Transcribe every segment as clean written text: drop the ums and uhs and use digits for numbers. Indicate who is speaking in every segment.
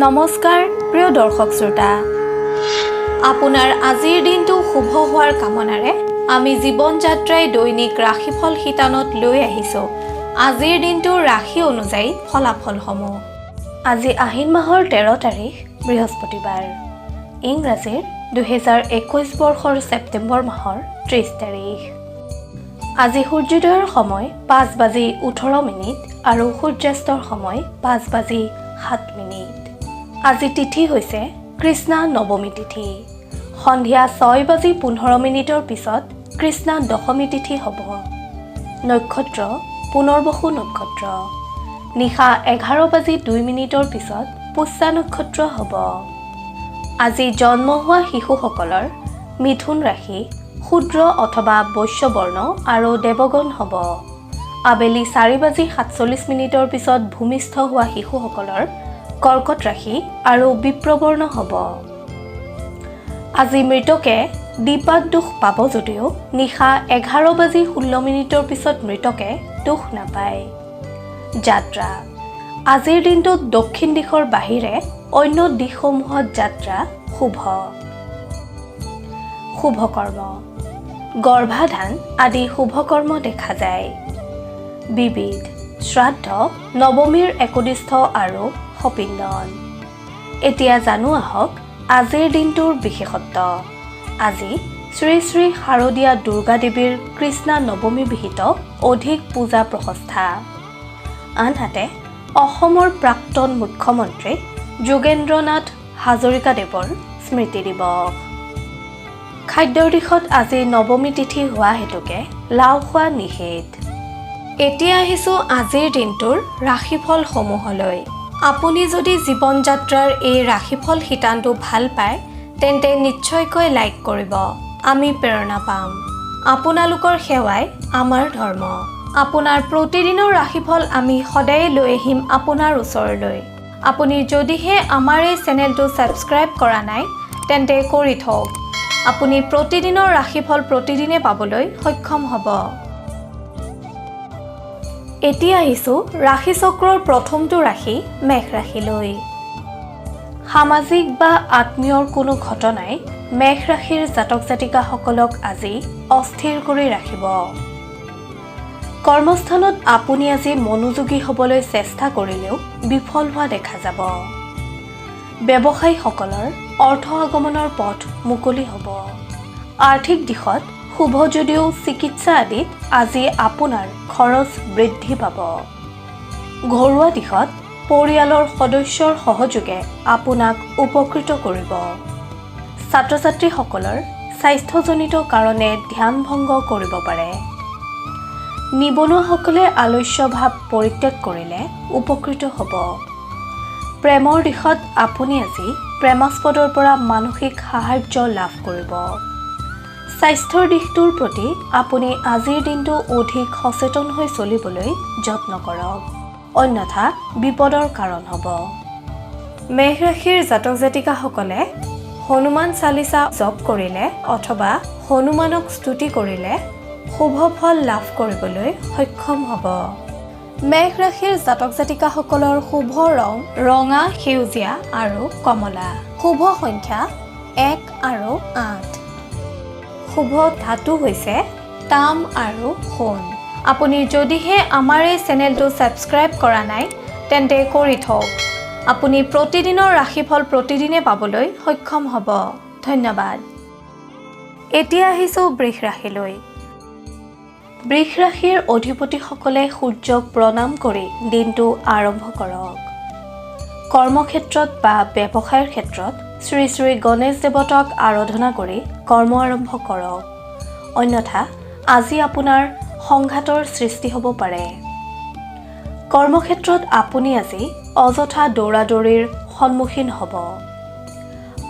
Speaker 1: নমস্কাৰ প্ৰিয় দৰ্শক শ্ৰোতা, আপোনাৰ আজিৰ দিনটো শুভ হোৱাৰ কামনাৰে আমি জীৱন যাত্ৰাই দৈনিক ৰাশিফল শিতানত লৈ আহিছোঁ আজিৰ দিনটোৰ ৰাশি অনুযায়ী ফলাফলসমূহ। আজি আহিন মাহৰ 13 তাৰিখ বৃহস্পতিবাৰ, ইংৰাজীৰ 2021 বৰ্ষৰ ছেপ্টেম্বৰ মাহৰ 30 তাৰিখ। আজি সূৰ্যোদয়ৰ সময় 5:18 আৰু সূৰ্যাস্তৰ সময় 5:07। আজি তিথি হৈছে কৃষ্ণা নৱমী তিথি। সন্ধিয়া 6:15 পিছত কৃষ্ণা দশমী তিথি হ'ব। নক্ষত্ৰ পুনৰ্বসু নক্ষত্ৰ। নিশা 11:02 পিছত পুষ্যা নক্ষত্ৰ হ'ব। আজি জন্ম হোৱা শিশুসকলৰ মিথুন ৰাশি, শূদ্ৰ অথবা বৈশ্য বৰ্ণ আৰু দেৱগণ হ'ব। আবেলি 4:47 পিছত ভূমিষ্ঠ হোৱা শিশুসকলৰ কৰ্কট ৰাশি আৰু বিপ্ৰবৰ্ণ হ'ব। আজি মৃতকে দ্বিপাদ দুখ পাব যদিও নিশা 11:16 পিছত মৃতকে দুখ নাপায়। যাত্ৰা আজিৰ দিনটোত দক্ষিণ দিশৰ বাহিৰে অন্য দিশসমূহত যাত্ৰা শুভ। শুভকৰ্ম গৰ্ভাধান আদি শুভকৰ্ম দেখা যায়। বিবিধ শ্ৰাদ্ধ, নৱমীৰ একদিষ্ঠ আৰু সপিণ্ডন। এতিয়া জানো আহক আজিৰ দিনটোৰ বিশেষত্ব। আজি শ্ৰী শ্ৰী শাৰদীয়া দুৰ্গা দেৱীৰ কৃষ্ণা নৱমী বিহিত অধিক পূজা প্ৰশষ্ঠা। আনহাতে অসমৰ প্ৰাক্তন মুখ্যমন্ত্ৰী যোগেন্দ্ৰ নাথ হাজৰিকাদেৱৰ স্মৃতি দিৱস। খাদ্যৰ দিশত আজি নৱমী তিথি হোৱা হেতুকে লাও খোৱা নিষেধ। এতিয়া আহিছোঁ আজিৰ দিনটোৰ ৰাশিফলসমূহলৈ। আপুনি যদি জীৱন যাত্ৰাৰ এই ৰাশিফল শিতানটো ভাল পায় তেন্তে নিশ্চয়কৈ লাইক কৰিব, আমি প্ৰেৰণা পাম। আপোনালোকৰ সেৱাই আমাৰ ধৰ্ম। আপোনাৰ প্ৰতিদিনৰ ৰাশিফল আমি সদায় লৈ আহিম আপোনাৰ ওচৰলৈ। আপুনি যদিহে আমাৰ এই চেনেলটো ছাবস্ক্ৰাইব কৰা নাই তেন্তে কৰি থওক। আপুনি প্ৰতিদিনৰ ৰাশিফল প্ৰতিদিনে পাবলৈ সক্ষম হ'ব। এতিয়া আহিছোঁ ৰাশিচক্ৰৰ প্ৰথমটো ৰাশি মেষ ৰাশিলৈ। সামাজিক বা আত্মীয়ৰ কোনো ঘটনাই মেষ ৰাশিৰ জাতক জাতিকাসকলক আজি অস্থিৰ কৰি ৰাখিব। কৰ্মস্থানত আপুনি আজি মনোযোগী হ'বলৈ চেষ্টা কৰিলেও বিফল হোৱা দেখা যাব। ব্যৱসায়ীসকলৰ অৰ্থ আগমনৰ পথ মুকলি হ'ব। আৰ্থিক দিশত শুভ যদিও চিকিৎসা আদিত আজি আপোনাৰ খৰচ বৃদ্ধি পাব। ঘৰুৱা দিশত পৰিয়ালৰ সদস্যৰ সহযোগে আপোনাক উপকৃত কৰিব। ছাত্ৰ ছাত্ৰীসকলৰ স্বাস্থ্যজনিত কাৰণে ধ্যান ভংগ কৰিব পাৰে। নিবনুৱাসকলে আলস্য ভাৱ পৰিত্যাগ কৰিলে উপকৃত হ'ব। প্ৰেমৰ দিশত আপুনি আজি প্ৰেমাস্পদৰ পৰা মানসিক সাহায্য লাভ কৰিব। স্বাস্থ্যৰ দিশটোৰ প্ৰতি আপুনি আজিৰ দিনটো অধিক সচেতন হৈ চলিবলৈ যত্ন কৰক, অন্যথা বিপদৰ কাৰণ হ'ব। মেষ ৰাশিৰ জাতক জাতিকাসকলে হনুমান চালিচা জপ কৰিলে অথবা হনুমানক স্তুতি কৰিলে শুভ ফল লাভ কৰিবলৈ সক্ষম হ'ব। মেষ ৰাশিৰ জাতক জাতিকাসকলৰ শুভ ৰং ৰঙা, সেউজীয়া আৰু কমলা। শুভ সংখ্যা 1 আৰু 8। শুভ ধাতু হৈছে তাম আৰু সোণ। আপুনি যদিহে আমাৰ এই চেনেলটো ছাবস্ক্ৰাইব কৰা নাই তেন্তে কৰি থওক। আপুনি প্ৰতিদিনৰ ৰাশিফল প্ৰতিদিনে পাবলৈ সক্ষম হ'ব। ধন্যবাদ। এতিয়া আহিছোঁ বৃষ ৰাশিলৈ। বৃষ ৰাশিৰ অধিপতিসকলে সূৰ্যক প্ৰণাম কৰি দিনটো আৰম্ভ কৰক। কৰ্মক্ষেত্ৰত বা ব্যৱসায়ৰ ক্ষেত্ৰত শ্ৰী শ্ৰী গণেশ দেৱতাক আৰাধনা কৰি কৰ্ম আৰম্ভ কৰক, অন্যথা আজি আপোনাৰ সংঘাতৰ সৃষ্টি হ'ব পাৰে। কৰ্মক্ষেত্ৰত আপুনি আজি অযথা দৌৰাদৌৰিৰ সন্মুখীন হ'ব।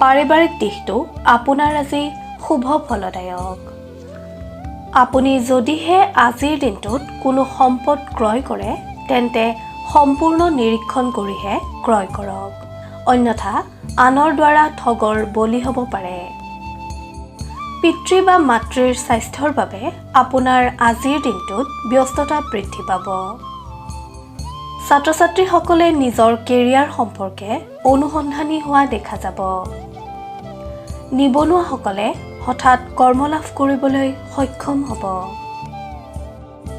Speaker 1: পাৰিবাৰিক দিশটো আপোনাৰ আজি শুভ ফলদায়ক। আপুনি যদিহে আজিৰ দিনটোত কোনো সম্পদ ক্ৰয় কৰে তেন্তে সম্পূৰ্ণ নিৰীক্ষণ কৰিহে ক্ৰয় কৰক, অন্যথা আনৰ দ্বাৰা ঠগৰ বলি হ'ব পাৰে। পিতৃ বা মাতৃৰ স্বাস্থ্যৰ বাবে আপোনাৰ আজিৰ দিনটোত ব্যস্ততা বৃদ্ধি পাব। ছাত্ৰ-ছাত্ৰীসকলে নিজৰ কেৰিয়াৰ সম্পৰ্কে অনুসন্ধানী হোৱা দেখা যাব। নিবনুৱাসকলে হঠাৎ কৰ্মলাভ কৰিবলৈ সক্ষম হ'ব।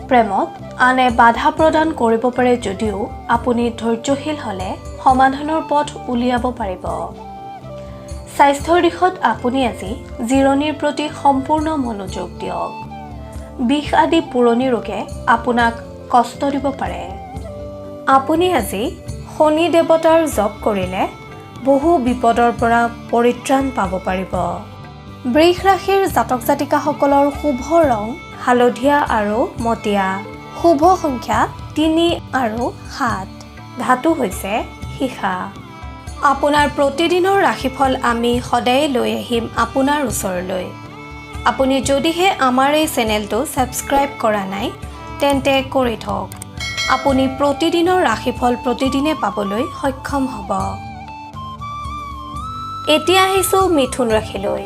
Speaker 1: প্ৰেমত আনে বাধা প্ৰদান কৰিব পাৰে যদিও আপুনি ধৈৰ্যশীল হ'লে সমাধানৰ পথ উলিয়াব পাৰিব। স্বাস্থ্যৰ দিশত আপুনি আজি জিৰণিৰ প্ৰতি সম্পূৰ্ণ মনোযোগ দিয়ক। বিষ আদি পুৰণি ৰোগে আপোনাক কষ্ট দিব পাৰে। আপুনি আজি শনি দেৱতাৰ জপ কৰিলে বহু বিপদৰ পৰা পৰিত্ৰাণ পাব পাৰিব। বৃষ ৰাশিৰ জাতক জাতিকাসকলৰ শুভ ৰং হালধীয়া আৰু মটীয়া। শুভ সংখ্যা 3 আৰু 7। ধাতু হৈছে সীসা। আপোনাৰ প্ৰতিদিনৰ ৰাশিফল আমি সদায় লৈ আহিম আপোনাৰ ওচৰলৈ। আপুনি যদিহে আমাৰ এই চেনেলটো ছাবস্ক্ৰাইব কৰা নাই তেন্তে কৰি থওক। আপুনি প্ৰতিদিনৰ ৰাশিফল প্ৰতিদিনে পাবলৈ সক্ষম হ'ব। এতিয়া আহিছোঁ মিথুন ৰাশিলৈ।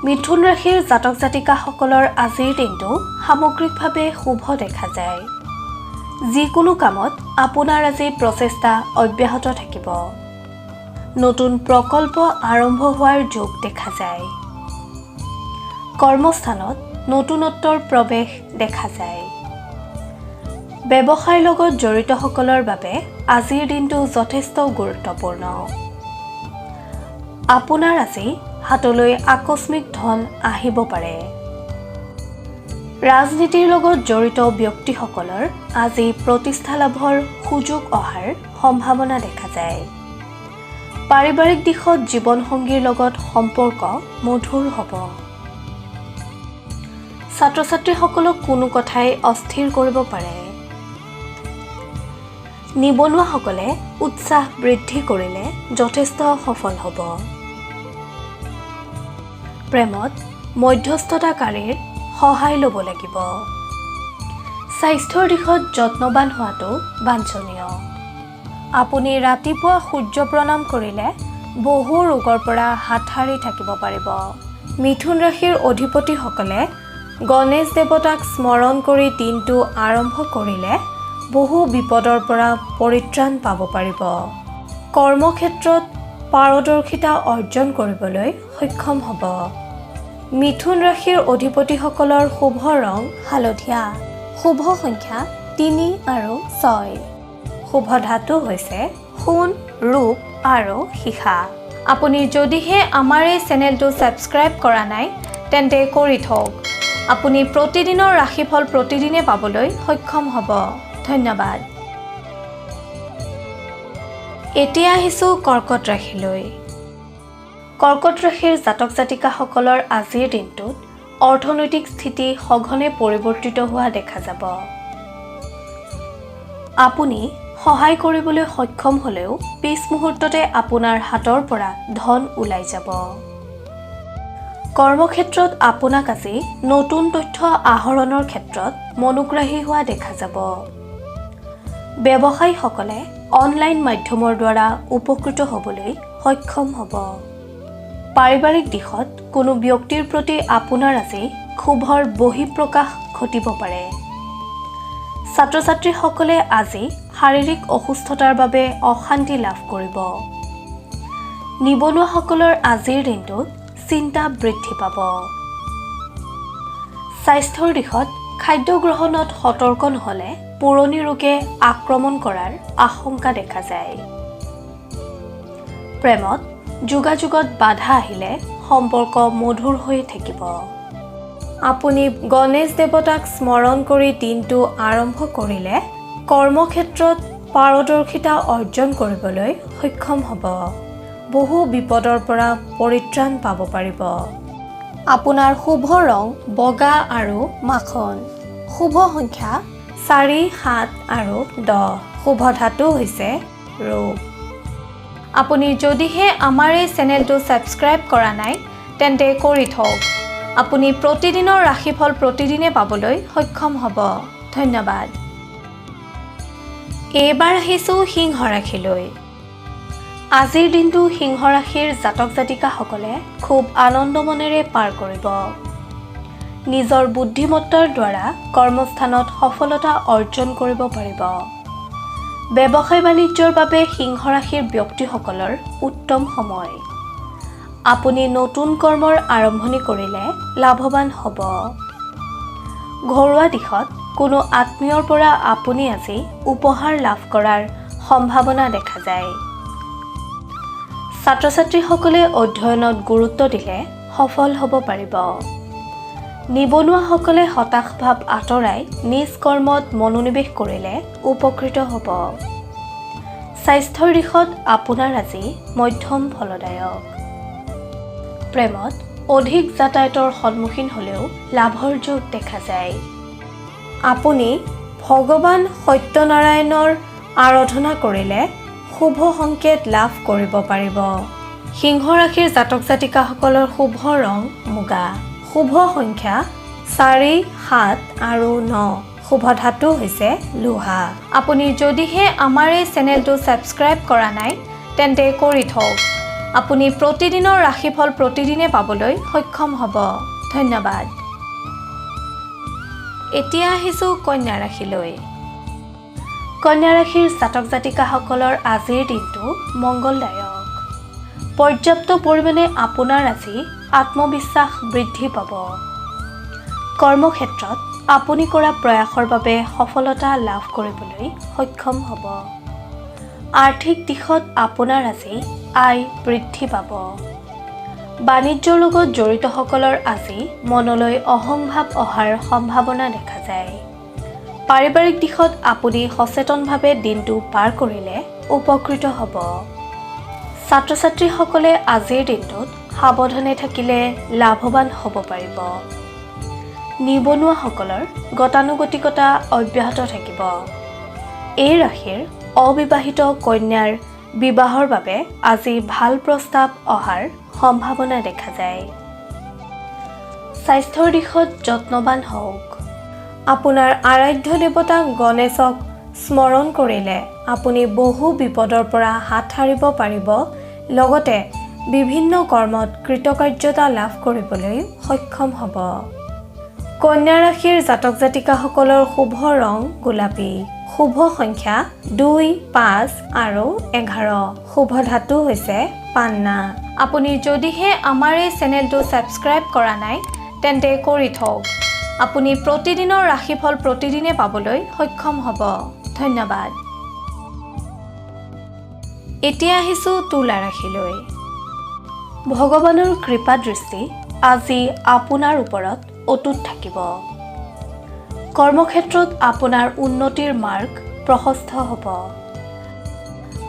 Speaker 1: মিথুন ৰাশিৰ জাতক জাতিকাসকলৰ আজিৰ দিনটো সামগ্ৰিকভাৱে শুভ দেখা যায়। যিকোনো কামত আপোনাৰ আজি প্ৰচেষ্টা অব্যাহত থাকিব। নতুন প্ৰকল্প আৰম্ভ হোৱাৰ যোগ দেখা যায়। কৰ্মস্থানত নতুনত্বৰ প্ৰৱেশ দেখা যায়। ব্যৱসায়ৰ লগত জড়িতসকলৰ বাবে আজিৰ দিনটো যথেষ্ট গুৰুত্বপূৰ্ণ। আপোনাৰ আজি হাতলৈ আকস্মিক ধন আহিব পাৰে। ৰাজনীতিৰ লগত জড়িত ব্যক্তিসকলৰ আজি প্ৰতিষ্ঠা লাভৰ সুযোগ অহাৰ সম্ভাৱনা দেখা যায়। পাৰিবাৰিক দিশত জীৱনসংগীৰ লগত সম্পৰ্ক মধুৰ হ'ব। ছাত্ৰ-ছাত্ৰীসকলক কোনো কথাই অস্থিৰ কৰিব পাৰে। নিবনুৱাসকলে উৎসাহ বৃদ্ধি কৰিলে যথেষ্ট সফল হ'ব। প্ৰেমত মধ্যস্থতাকাৰীৰ সহায় ল'ব লাগিব। স্বাস্থ্যৰ দিশত যত্নৱান হোৱাটো বাঞ্ছনীয়। আপুনি ৰাতিপুৱা সূৰ্য প্ৰণাম কৰিলে বহু ৰোগৰ পৰা হাত সাৰি থাকিব পাৰিব। মিথুন ৰাশিৰ অধিপতিসকলে গণেশ দেৱতাক স্মৰণ কৰি দিনটো আৰম্ভ কৰিলে বহু বিপদৰ পৰা পৰিত্ৰাণ পাব পাৰিব। কৰ্মক্ষেত্ৰত পাৰদৰ্শিতা অৰ্জন কৰিবলৈ সক্ষম হ'ব। মিথুন ৰাশিৰ অধিপতিসকলৰ শুভ ৰং হালধীয়া। শুভ সংখ্যা 3 আৰু 6। শুভ ধাতু হৈছে সোণ, ৰূপ আৰু সীসা। আপুনি যদিহে আমাৰ এই চেনেলটো ছাবস্ক্ৰাইব কৰা নাই তেন্তে কৰি থওক। আপুনি প্ৰতিদিনৰ ৰাশিফল প্ৰতিদিনে পাবলৈ সক্ষম হ'ব। ধন্যবাদ। এতিয়া আহিছোঁ কৰ্কট ৰাশিলৈ। কৰ্কট ৰাশিৰ জাতক জাতিকাসকলৰ আজিৰ দিনটোত অৰ্থনৈতিক স্থিতি সঘনে পৰিৱৰ্তিত হোৱা দেখা যাব। আপুনি সহায় কৰিবলৈ সক্ষম হ'লেও পিছ মুহূৰ্ততে আপোনাৰ হাতৰ পৰা ধন ওলাই যাব। কৰ্মক্ষেত্ৰত আপোনাক আজি নতুন তথ্য আহৰণৰ ক্ষেত্ৰত মনোগ্ৰাহী হোৱা দেখা যাব। ব্যৱসায়ীসকলে অনলাইন মাধ্যমৰ দ্বাৰা উপকৃত হ'বলৈ সক্ষম হ'ব। পাৰিবাৰিক দিশত কোনো ব্যক্তিৰ প্ৰতি আপোনাৰ আজি ক্ষোভৰ বহিঃপ্ৰকাশ ঘটিব পাৰে। ছাত্ৰ-ছাত্ৰীসকলে আজি শাৰীৰিক অসুস্থতাৰ বাবে অশান্তি লাভ কৰিব। নিবনুৱাসকলৰ আজিৰ দিনটোত চিন্তা বৃদ্ধি পাব। স্বাস্থ্যৰ দিশত খাদ্য গ্ৰহণত সতৰ্ক নহ'লে পুৰণি ৰোগে আক্ৰমণ কৰাৰ আশংকা দেখা যায়। প্ৰেমত যোগাযোগত বাধা আহিলে সম্পৰ্ক মধুৰ হৈ থাকিব। আপুনি গণেশ দেৱতাক স্মৰণ কৰি দিনটো আৰম্ভ কৰিলে কৰ্মক্ষেত্ৰত পাৰদৰ্শিতা অৰ্জন কৰিবলৈ সক্ষম হ'ব। বহু বিপদৰ পৰা পৰিত্ৰাণ পাব পাৰিব। আপোনাৰ শুভ ৰং বগা আৰু মাখন। শুভ সংখ্যা 4, 7 আৰু 10। শুভ ধাতু হৈছে ৰূপ। আপুনি যদিহে আমাৰ এই চেনেলটো ছাবস্ক্ৰাইব কৰা নাই তেন্তে কৰি থওক। আপুনি প্ৰতিদিনৰ ৰাশিফল প্ৰতিদিনে পাবলৈ সক্ষম হ'ব। ধন্যবাদ। এইবাৰ আহিছোঁ সিংহ ৰাশিলৈ। আজিৰ দিনটো সিংহ ৰাশিৰ জাতক জাতিকাসকলে খুব আনন্দ মনেৰে পাৰ কৰিব। নিজৰ বুদ্ধিমত্তাৰ দ্বাৰা কৰ্মস্থানত সফলতা অৰ্জন কৰিব পাৰিব। ব্যৱসায় বাণিজ্যৰ বাবে সিংহ ৰাশিৰ ব্যক্তিসকলৰ উত্তম সময়। আপুনি নতুন কৰ্মৰ আৰম্ভণি কৰিলে লাভৱান হ'ব। ঘৰুৱা দিশত কোনো আত্মীয়ৰ পৰা আপুনি আজি উপহাৰ লাভ কৰাৰ সম্ভাৱনা দেখা যায়। ছাত্ৰ-ছাত্ৰীসকলে অধ্যয়নত গুৰুত্ব দিলে সফল হ'ব পাৰিব। নিবনুৱাসকলে হতাশ ভাৱ আঁতৰাই নিজ কৰ্মত মনোনিৱেশ কৰিলে উপকৃত হ'ব। স্বাস্থ্যৰ দিশত আপোনাৰ আজি মধ্যম ফলদায়ক। প্ৰেমত অধিক যাতায়াতৰ সন্মুখীন হ'লেও লাভৰ যোগ দেখা যায়। আপুনি ভগৱান সত্যনাৰায়ণৰ আৰাধনা কৰিলে শুভ সংকেত লাভ কৰিব পাৰিব। সিংহ ৰাশিৰ জাতক জাতিকাসকলৰ শুভ ৰং মুগা। শুভ সংখ্যা 4, 7 আৰু 9। শুভ ধাতু হৈছে লোহা। আপুনি যদিহে আমাৰ এই চেনেলটো ছাবস্ক্ৰাইব কৰা নাই তেন্তে কৰি থওক। আপুনি প্ৰতিদিনৰ ৰাশিফল প্ৰতিদিনে পাবলৈ সক্ষম হ'ব। ধন্যবাদ। এতিয়া আহিছোঁ কন্যা ৰাশিলৈ। কন্যা ৰাশিৰ জাতক জাতিকাসকলৰ আজিৰ দিনটো মংগলদায়ক। পৰ্যাপ্ত পৰিমাণে আপোনাৰ আজি আত্মবিশ্বাস বৃদ্ধি পাব। কৰ্মক্ষেত্ৰত আপুনি কৰা প্ৰয়াসৰ বাবে সফলতা লাভ কৰিবলৈ সক্ষম হ'ব। আৰ্থিক দিশত আপোনাৰ আজি আয় বৃদ্ধি পাব। বাণিজ্যৰ লগত জড়িতসকলৰ আজি মনলৈ অহংভাৱ অহাৰ সম্ভাৱনা দেখা যায়। পাৰিবাৰিক দিশত আপুনি সচেতনভাৱে দিনটো পাৰ কৰিলে উপকৃত হ'ব। ছাত্ৰ-ছাত্ৰীসকলে আজিৰ দিনটোত সাৱধানে থাকিলে লাভৱান হ'ব পাৰিব। নিবনুৱাসকলৰ গতানুগতিকতা অব্যাহত থাকিব। এই ৰাশিৰ অবিবাহিত কন্যাৰ বিবাহৰ বাবে আজি ভাল প্ৰস্তাৱ অহাৰ সম্ভাৱনা দেখা যায়। স্বাস্থ্যৰ দিশত যত্নৱান হওক। আপোনাৰ আৰাধ্য দেৱতা গণেশক স্মৰণ কৰিলে আপুনি বহু বিপদৰ পৰা হাত সাৰিব পাৰিব। লগতে বিভিন্ন কৰ্মত কৃতকাৰ্যতা লাভ কৰিবলৈ সক্ষম হ'ব। কন্যা ৰাশিৰ জাতক জাতিকাসকলৰ শুভ ৰং গোলাপী। শুভ সংখ্যা 2, 5 আৰু 11। শুভ ধাতু হৈছে পান্না। আপুনি যদিহে আমাৰ এই চেনেলটো ছাবস্ক্ৰাইব কৰা নাই তেন্তে কৰি থওক। আপুনি প্ৰতিদিনৰ ৰাশিফল প্ৰতিদিনে পাবলৈ সক্ষম হ'ব। ধন্যবাদ। এতিয়া আহিছোঁ তুলা ৰাশিলৈ। ভগৱানৰ কৃপা দৃষ্টি আজি আপোনাৰ ওপৰত অটুট থাকিব। কৰ্মক্ষেত্ৰত আপোনাৰ উন্নতিৰ মাৰ্গ প্ৰশস্ত হ'ব।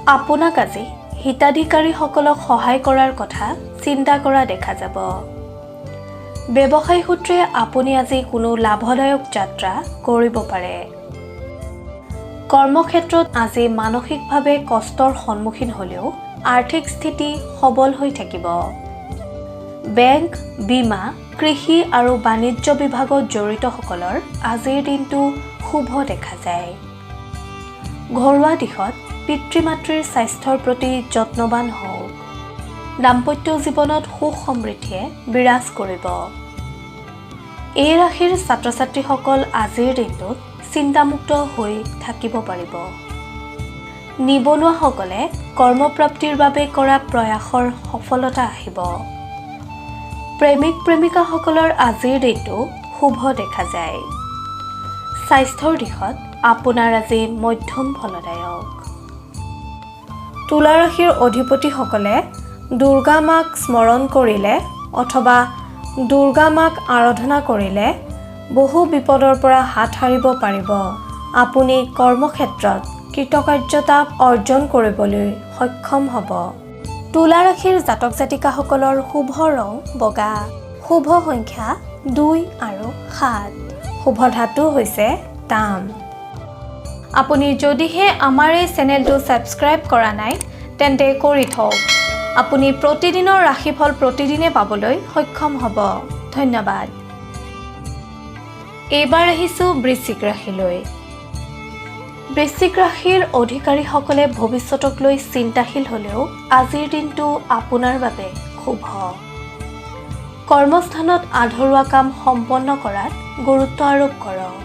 Speaker 1: আপোনাক আজি হিতাধিকাৰীসকলক সহায় কৰাৰ কথা চিন্তা কৰা দেখা যাব। ব্যৱসায় সূত্ৰে আপুনি আজি কোনো লাভদায়ক যাত্ৰা কৰিব পাৰে। কৰ্মক্ষেত্ৰত আজি মানসিকভাৱে কষ্টৰ সন্মুখীন হ'লেও আৰ্থিক স্থিতি সবল হৈ থাকিব। বেংক, বীমা, কৃষি আৰু বাণিজ্য বিভাগত জড়িতসকলৰ আজিৰ দিনটো শুভ দেখা যায়। ঘৰুৱা দিশত পিতৃ-মাতৃৰ স্বাস্থ্যৰ প্ৰতি যত্নৱান হওক। দাম্পত্য জীৱনত সুখ সমৃদ্ধিয়ে বিৰাজ কৰিব। এই ৰাশিৰ ছাত্ৰ-ছাত্ৰীসকল আজিৰ দিনটোত চিন্তামুক্ত হৈ থাকিব পাৰিব। নিবনুৱাসকলে কৰ্মপ্ৰাপ্তিৰ বাবে কৰা প্ৰয়াসৰ সফলতা আহিব। প্ৰেমিক-প্ৰেমিকাসকলৰ আজিৰ দিনটো শুভ দেখা যায়। স্বাস্থ্যৰ দিশত আপোনাৰ আজি মধ্যম ফলদায়ক। তুলা ৰাশিৰ অধিপতিসকলে দুৰ্গা মাক স্মৰণ কৰিলে অথবা দুৰ্গা মাক আৰাধনা কৰিলে বহু বিপদৰ পৰা হাত সাৰিব পাৰিব। আপুনি কৰ্মক্ষেত্ৰত কৃতকাৰ্যতা অৰ্জন কৰিবলৈ সক্ষম হ'ব। তুলা ৰাশিৰ জাতক জাতিকাসকলৰ শুভ ৰং বগা। শুভ সংখ্যা 2 আৰু 7। শুভ ধাতু হৈছে তাম। আপুনি যদিহে আমাৰ এই চেনেলটো ছাবস্ক্ৰাইব কৰা নাই তেন্তে কৰি থওক। আপুনি প্ৰতিদিনৰ ৰাশিফল প্ৰতিদিনে পাবলৈ সক্ষম হ'ব। ধন্যবাদ। এইবাৰ আহিছোঁ বৃশ্চিক ৰাশিলৈ। বৃশ্চিক ৰাশিৰ অধিকাৰীসকলে ভৱিষ্যতক লৈ চিন্তাশীল হ'লেও আজিৰ দিনটো আপোনাৰ বাবে শুভ। কৰ্মস্থানত আধৰুৱা কাম সম্পন্ন কৰাত গুৰুত্ব আৰোপ কৰক।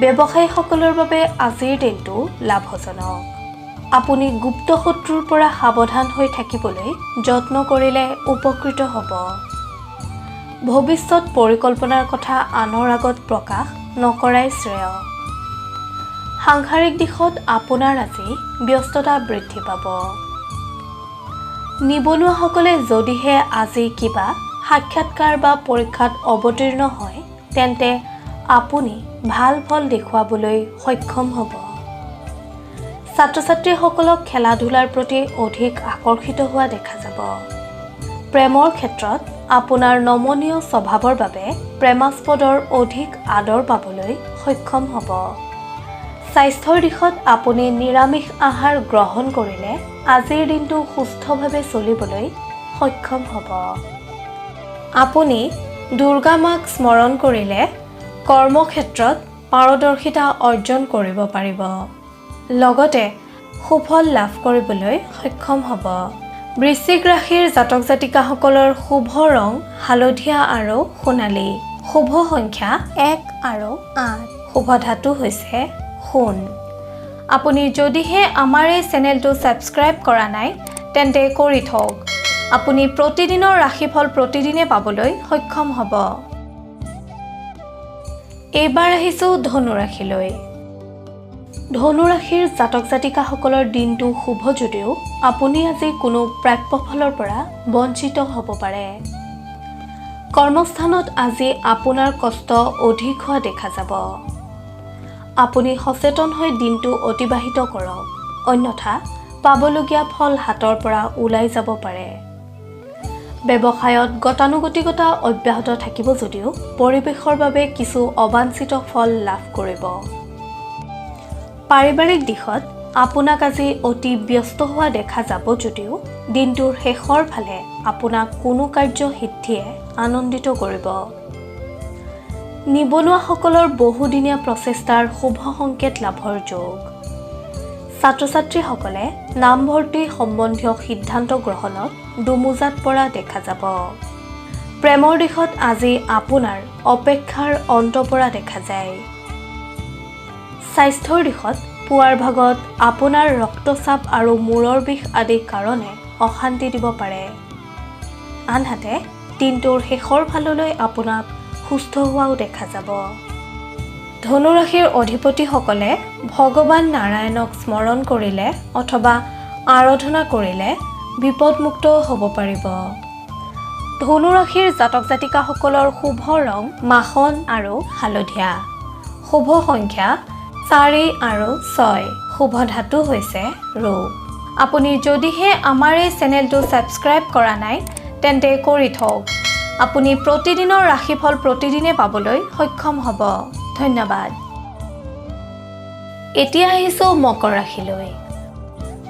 Speaker 1: ব্যৱসায়ীসকলৰ বাবে আজিৰ দিনটো লাভজনক। আপুনি গুপ্ত শত্ৰুৰ পৰা সাৱধান হৈ থাকিবলৈ যত্ন কৰিলে উপকৃত হ'ব। ভৱিষ্যত পৰিকল্পনাৰ কথা আনৰ আগত প্ৰকাশ নকৰাই শ্ৰেয়। সাংসাৰিক দিশত আপোনাৰ আজি ব্যস্ততা বৃদ্ধি পাব। নিবনুৱাসকলে যদিহে আজি কিবা সাক্ষাৎকাৰ বা পৰীক্ষাত অৱতীৰ্ণ হয় তেন্তে আপুনি ভাল ফল দেখুৱাবলৈ সক্ষম হ'ব। ছাত্ৰ-ছাত্ৰীসকলক খেলা-ধূলাৰ প্ৰতি অধিক আকৰ্ষিত হোৱা দেখা যাব। প্ৰেমৰ ক্ষেত্ৰত আপোনাৰ নমনীয় স্বভাৱৰ বাবে প্ৰেমাস্পদৰ অধিক আদৰ পাবলৈ সক্ষম হ'ব। স্বাস্থ্যৰ দিশত আপুনি নিৰামিষ আহাৰ গ্ৰহণ কৰিলে আজিৰ দিনটো সুস্থভাৱে চলিবলৈ সক্ষম হ'ব। আপুনি দুৰ্গা মাক স্মৰণ কৰিলে কৰ্মক্ষেত্ৰত পাৰদৰ্শিতা অৰ্জন কৰিব পাৰিব। লগতে সুফল লাভ কৰিবলৈ সক্ষম হ'ব। বৃশ্চিক ৰাশিৰ জাতক জাতিকাসকলৰ শুভ ৰং হালধীয়া আৰু সোণালী। শুভ সংখ্যা 1 আৰু 8। শুভ ধাতু হৈছে সোণ। আপুনি যদিহে আমাৰ এই চেনেলটো ছাবস্ক্ৰাইব কৰা নাই তেন্তে কৰি থওক। আপুনি প্ৰতিদিনৰ ৰাশিফল প্ৰতিদিনে পাবলৈ সক্ষম হ'ব। এইবাৰ আহিছোঁ ধনু ৰাশিলৈ। ধনু ৰাশিৰ জাতক জাতিকাসকলৰ দিনটো শুভ যদিও আপুনি আজি কোনো প্ৰাপ্য ফলৰ পৰা বঞ্চিত হ'ব পাৰে। কৰ্মস্থানত আজি আপোনাৰ কষ্ট অধিক হোৱা দেখা যাব। আপুনি সচেতন হৈ দিনটো অতিবাহিত কৰক, অন্যথা পাবলগীয়া ফল হাতৰ পৰা ওলাই যাব পাৰে। ব্যৱসায়ত গতানুগতিকতা অব্যাহত থাকিব যদিও পৰিৱেশৰ বাবে কিছু অবাঞ্ছিত ফল লাভ কৰিব। পাৰিবাৰিক দিশত আপোনাক আজি অতি ব্যস্ত হোৱা দেখা যাব যদিও দিনটোৰ শেষৰ ফালে আপোনাক কোনো কাৰ্য সিদ্ধিয়ে আনন্দিত কৰিব। নিবনুৱাসকলৰ বহুদিনীয়া প্ৰচেষ্টাৰ শুভ সংকেত লাভৰ যোগ। ছাত্ৰ-ছাত্ৰীসকলে নামভৰ্তি সম্বন্ধীয় সিদ্ধান্ত গ্ৰহণত দুমোজাত পৰা দেখা যাব। প্ৰেমৰ দিশত আজি আপোনাৰ অপেক্ষাৰ অন্ত পৰা দেখা যায়। স্বাস্থ্যৰ দিশত পুৱাৰ ভাগত আপোনাৰ ৰক্তচাপ আৰু মূৰৰ বিষ আদি কাৰণে অশান্তি দিব পাৰে। আনহাতে দিনটোৰ শেষৰ ফাললৈ আপোনাক সুস্থ হোৱাও দেখা যাব। ধনু ৰাশিৰ অধিপতিসকলে ভগৱান নাৰায়ণক স্মৰণ কৰিলে অথবা আৰাধনা কৰিলে বিপদমুক্ত হ'ব পাৰিব। ধনু ৰাশিৰ জাতক জাতিকাসকলৰ শুভ ৰং মাখন আৰু হালধীয়া। শুভ সংখ্যা 4 আৰু 6। শুভ ধাতু হৈছে ৰূপ। আপুনি যদিহে আমাৰ এই চেনেলটো ছাবস্ক্ৰাইব কৰা নাই তেন্তে কৰি থওক। আপুনি প্ৰতিদিনৰ ৰাশিফল প্ৰতিদিনে পাবলৈ সক্ষম হ'ব। ধন্যবাদ। এতিয়া আহিছোঁ মকৰ ৰাশিলৈ।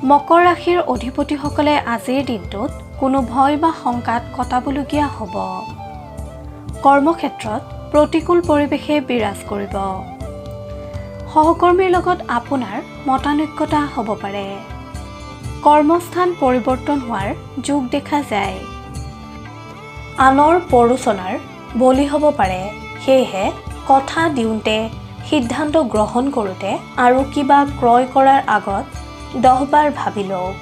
Speaker 1: মকৰ ৰাশিৰ অধিপতিসকলে আজিৰ দিনটোত কোনো ভয় বা শংকাত কটাবলগীয়া হ'ব। কৰ্মক্ষেত্ৰত প্ৰতিকূল পৰিৱেশে বিৰাজ কৰিব। সহকৰ্মীৰ লগত আপোনাৰ মতানৈক্যতা হ'ব পাৰে। কৰ্মস্থান পৰিৱৰ্তন হোৱাৰ যোগ দেখা যায়। আনৰ প্ৰৰোচনাৰ বলি হ'ব পাৰে। সেয়েহে কথা দিওঁতে, সিদ্ধান্ত গ্ৰহণ কৰোঁতে আৰু কিবা ক্ৰয় কৰাৰ আগত 10 বাৰ ভাবি লওক।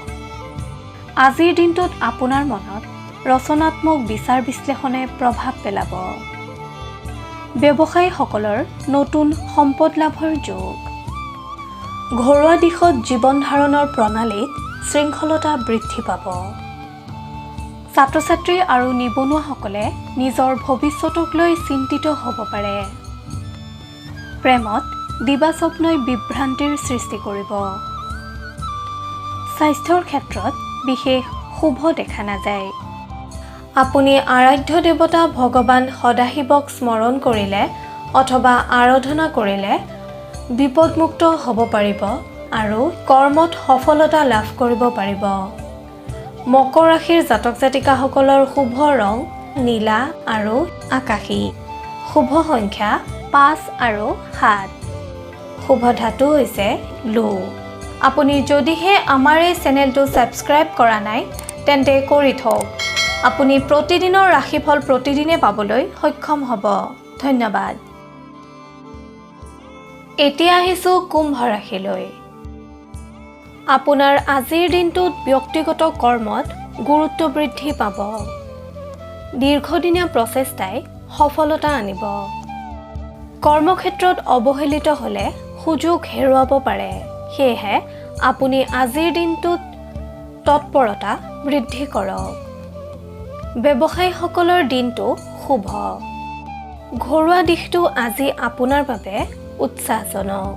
Speaker 1: আজিৰ দিনটোত আপোনাৰ মনত ৰচনাত্মক বিচাৰ বিশ্লেষণে প্ৰভাৱ পেলাব। ব্যৱসায়ীসকলৰ নতুন সম্পদ লাভৰ যোগ। ঘৰুৱা দিশত জীৱন ধাৰণৰ প্ৰণালীত শৃংখলতা বৃদ্ধি পাব। ছাত্ৰ-ছাত্ৰী আৰু নিবনুৱাসকলে নিজৰ ভৱিষ্যতক লৈ চিন্তিত হ'ব পাৰে। প্ৰেমত দিবাস্বপ্নই বিভ্ৰান্তিৰ সৃষ্টি কৰিব। স্বাস্থ্যৰ ক্ষেত্ৰত বিশেষ শুভ দেখা নাযায়। আপুনি আৰাধ্য দেৱতা ভগৱান সদাশিৱক স্মৰণ কৰিলে অথবা আৰাধনা কৰিলে বিপদমুক্ত হ'ব পাৰিব আৰু কৰ্মত সফলতা লাভ কৰিব পাৰিব। মকৰ ৰাশিৰ জাতক জাতিকাসকলৰ শুভ ৰং নীলা আৰু আকাশী। শুভ সংখ্যা 5 আৰু 7। শুভ ধাতু হৈছে লো। আপুনি যদিহে আমাৰ এই চেনেলটো ছাবস্ক্ৰাইব কৰা নাই তেন্তে কৰি থওক। আপুনি প্ৰতিদিনৰ ৰাশিফল প্ৰতিদিনে পাবলৈ সক্ষম হ'ব। ধন্যবাদ। এতিয়া আহিছোঁ কুম্ভ ৰাশিলৈ। আপোনাৰ আজিৰ দিনটোত ব্যক্তিগত কৰ্মত গুৰুত্ব বৃদ্ধি পাব। দীৰ্ঘদিনীয়া প্ৰচেষ্টাই সফলতা আনিব। কৰ্মক্ষেত্ৰত অৱহেলিত হ'লে সুযোগ হেৰুৱাব পাৰে। সেয়েহে আপুনি আজিৰ দিনটোত তৎপৰতা বৃদ্ধি কৰক। ব্যৱসায়ীসকলৰ দিনটো শুভ। ঘৰুৱা দিশটো আজি আপোনাৰ বাবে উৎসাহজনক।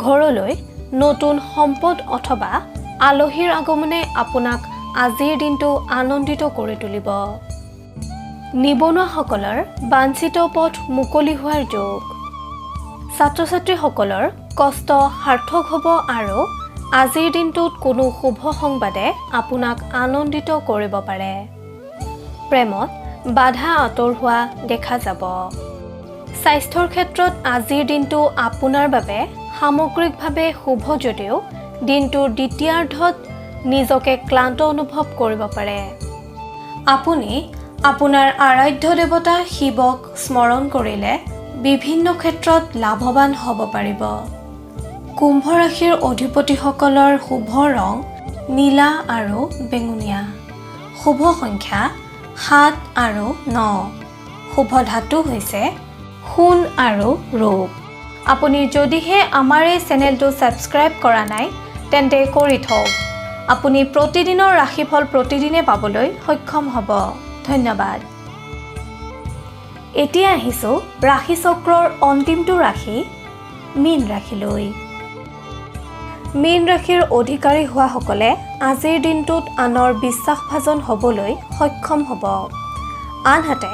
Speaker 1: ঘৰলৈ নতুন সম্পদ অথবা আলহীৰ আগমনে আপোনাক আজিৰ দিনটো আনন্দিত কৰি তুলিব। নিবনুৱাসকলৰ বাঞ্ছিত পথ মুকলি হোৱাৰ যোগ। ছাত্ৰ-ছাত্ৰীসকলৰ কষ্ট সাৰ্থক হ'ব আৰু আজিৰ দিনটোত কোনো শুভ সংবাদে আপোনাক আনন্দিত কৰিব পাৰে। প্ৰেমত বাধা আঁতৰোৱা দেখা যাব। স্বাস্থ্যৰ ক্ষেত্ৰত আজিৰ দিনটো আপোনাৰ বাবে সামগ্ৰিকভাৱে শুভ যদিও দিনটোৰ দ্বিতীয়াৰ্ধত নিজকে ক্লান্ত অনুভৱ কৰিব পাৰে। আপুনি আপোনাৰ আৰাধ্য দেৱতা শিৱক স্মৰণ কৰিলে বিভিন্ন ক্ষেত্ৰত লাভৱান হ'ব পাৰিব। কুম্ভ ৰাশিৰ অধিপতিসকলৰ শুভ ৰং নীলা আৰু বেঙুনীয়া। শুভ সংখ্যা 7 আৰু 9। শুভ ধাতু হৈছে সোণ আৰু ৰূপ। আপুনি যদিহে আমাৰ এই চেনেলটো ছাবস্ক্ৰাইব কৰা নাই তেন্তে কৰি থওক। আপুনি প্ৰতিদিনৰ ৰাশিফল প্ৰতিদিনে পাবলৈ সক্ষম হ'ব। ধন্যবাদ। এতিয়া আহিছোঁ ৰাশিচক্ৰৰ অন্তিমটো ৰাশি মীন ৰাশিলৈ। মীন ৰাশিৰ অধিকাৰী হোৱাসকলে আজিৰ দিনটোত আনৰ বিশ্বাসভাজন হ'বলৈ সক্ষম হ'ব। আনহাতে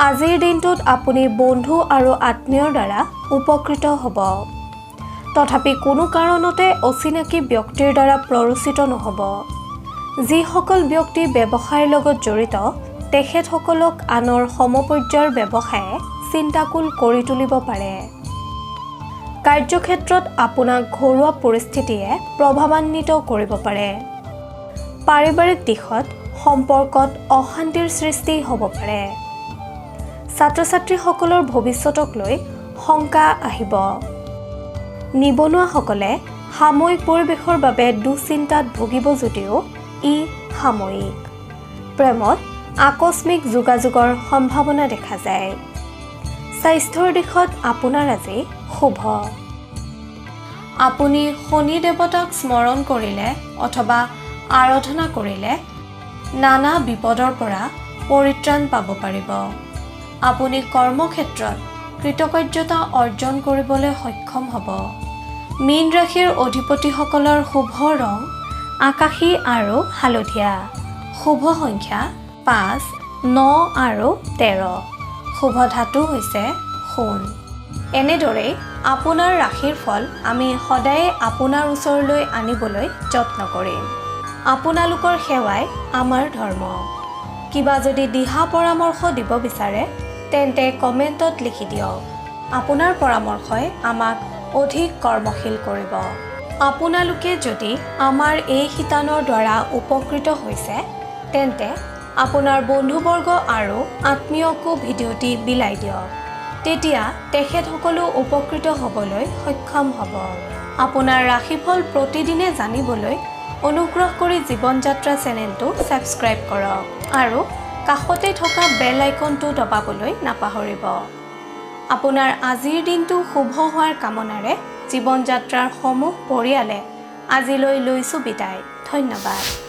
Speaker 1: আজিৰ দিনটোত আপুনি বন্ধু আৰু আত্মীয়ৰ দ্বাৰা উপকৃত হ'ব। তথাপি কোনো কাৰণতে অচিনাকি ব্যক্তিৰ দ্বাৰা প্ৰৰোচিত নহ'ব। যিসকল ব্যক্তি ব্যৱসায়ৰ লগত জড়িত তেখেতসকলক আনৰ সমপৰ্যায়ৰ ব্যৱসায়ে চিন্তাকুল কৰি তুলিব পাৰে। কাৰ্যক্ষেত্ৰত আপোনাক ঘৰুৱা পৰিস্থিতিয়ে প্ৰভাৱান্বিত কৰিব পাৰে। পাৰিবাৰিক দিশত সম্পৰ্কত অশান্তিৰ সৃষ্টি হ'ব পাৰে। ছাত্ৰ-ছাত্ৰীসকলৰ ভৱিষ্যতক লৈ শংকা আহিব। নিবনুৱাসকলে সাময়িক পৰিৱেশৰ বাবে দুশ্চিন্তাত ভুগিব যদিও ই সাময়িক। প্ৰেমত আকস্মিক যোগাযোগৰ সম্ভাৱনা দেখা যায়। স্বাস্থ্যৰ দিশত আপোনাৰ আজি শুভ। আপুনি শনি দেৱতাক স্মৰণ কৰিলে অথবা আৰাধনা কৰিলে নানা বিপদৰ পৰা পৰিত্ৰাণ পাব পাৰিব। আপুনি কৰ্মক্ষেত্ৰত কৃতকাৰ্যতা অৰ্জন কৰিবলৈ সক্ষম হ'ব। মীন ৰাশিৰ অধিপতিসকলৰ শুভ ৰং আকাশী আৰু হালধীয়া। শুভ সংখ্যা 5, 9 আৰু 13। শুভ ধাতু হৈছে সোণ। এনেদৰেই আপোনাৰ ৰাশিৰ ফল আমি সদায়ে আপোনাৰ ওচৰলৈ আনিবলৈ যত্ন কৰিম। আপোনালোকৰ সেৱাই আমাৰ ধৰ্ম। কিবা যদি দিহা পৰামৰ্শ দিব বিচাৰে তেন্তে কমেণ্টত লিখি দিয়ক। আপোনাৰ পৰামৰ্শই আমাক অধিক কৰ্মশীল কৰিব। আপোনালোকে যদি আমাৰ এই শিতানৰ দ্বাৰা উপকৃত হৈছে তেন্তে আপোনাৰ বন্ধুবৰ্গ আৰু আত্মীয়কো ভিডিঅ'টি বিলাই দিয়ক। তেতিয়া তেখেতসকলো উপকৃত হ'বলৈ সক্ষম হ'ব। আপোনাৰ ৰাশিফল প্ৰতিদিনে জানিবলৈ অনুগ্ৰহ কৰি জীৱন যাত্ৰা চেনেলটো ছাবস্ক্ৰাইব কৰক আৰু কাষতে থকা বেল আইকনটো দবাবলৈ নাপাহৰিব। আপোনাৰ আজিৰ দিনটো শুভ হোৱাৰ কামনাৰে জীৱন যাত্ৰাৰ সমূহ পৰিয়ালে আজিলৈ লৈছোঁ বিদায়। ধন্যবাদ।